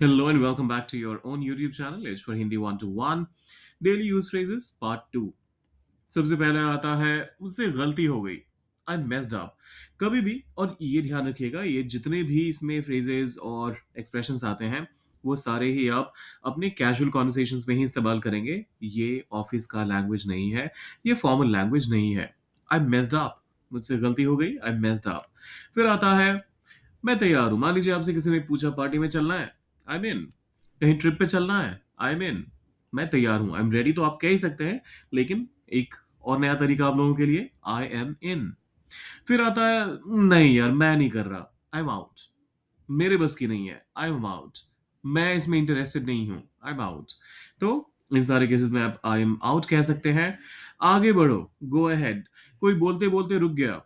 Hello and welcome back to your own YouTube channel. It's for Hindi 1 to 1 Daily Use Phrases Part 2. सबसे पहले आता है मुझसे गलती हो गई। आई मेस्ड अप। कभी भी और ये ध्यान रखिएगा ये जितने भी इसमें फ्रेजेस और एक्सप्रेशंस आते हैं वो सारे ही आप अपने कैजुअल कॉन्वर्सेशंस में ही इस्तेमाल करेंगे। ये ऑफिस का लैंग्वेज नहीं है, ये फॉर्मल लैंग्वेज नहीं है। आई मेस्ड अप, मुझसे गलती हो गई। आई मेस्ड अप। फिर आता है मैं तैयार हूं। मान लीजिए आपसे किसी ने पूछा पार्टी में चलना है, आई मीन कहीं ट्रिप पे चलना है, आई मीन मैं तैयार हूं, आई एम रेडी तो आप कह ही सकते हैं, लेकिन एक और नया तरीका आप लोगों के लिए, आई एम इन। फिर आता है नहीं यार मैं नहीं कर रहा, आई एम आउट, मेरे बस की नहीं है, आई एम आउट, मैं इसमें इंटरेस्टेड नहीं हूं, आई एम आउट। तो इन सारे केसेस में आप आई एम आउट कह सकते हैं। आगे बढ़ो, गो अहेड। कोई बोलते बोलते रुक गया,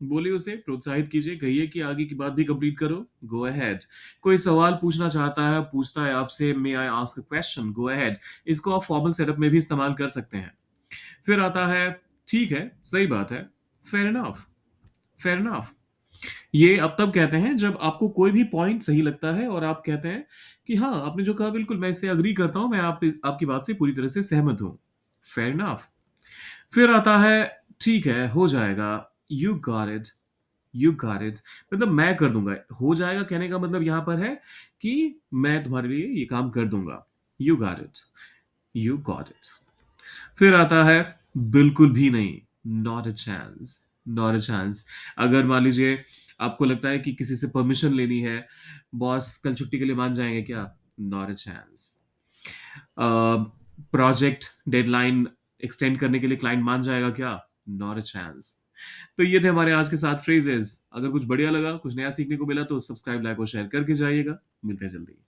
बोलिए उसे, प्रोत्साहित कीजिए, कहिए कि आगे की बात भी कंप्लीट करो, गो अहेड। कोई सवाल पूछना चाहता है, पूछता है आपसे, may I ask a question, go ahead. इसको आप फॉर्मल सेटअप में भी इस्तेमाल कर सकते हैं। फिर आता है ठीक है, सही बात है, फेयर इनफ। फेयर इनफ ये अब तब कहते हैं जब आपको कोई भी पॉइंट सही लगता है और आप कहते हैं कि हाँ आपने जो कहा बिल्कुल मैं इससे अग्री करता हूं, मैं आपकी बात से पूरी तरह से सहमत हूं। Fair enough. फिर आता है ठीक है, हो जाएगा, you got it. You got it मतलब मैं कर दूंगा। हो जाएगा कहने का मतलब यहां पर है कि मैं तुम्हारे लिए ये काम कर दूंगा। You got it. You got it. फिर आता है बिल्कुल भी नहीं, not a chance. Not a chance. अगर मान लीजिए आपको लगता है कि किसी से परमिशन लेनी है, बॉस कल छुट्टी के लिए मान जाएंगे क्या, not a chance. Project deadline extend करने के लिए क्लाइंट मान जाएगा क्या, नॉट अ चांस। तो ये थे हमारे आज के 7 फ्रेजेस। अगर कुछ बढ़िया लगा, कुछ नया सीखने को मिला तो सब्सक्राइब, लाइक और शेयर करके जाइएगा। मिलते हैं जल्दी।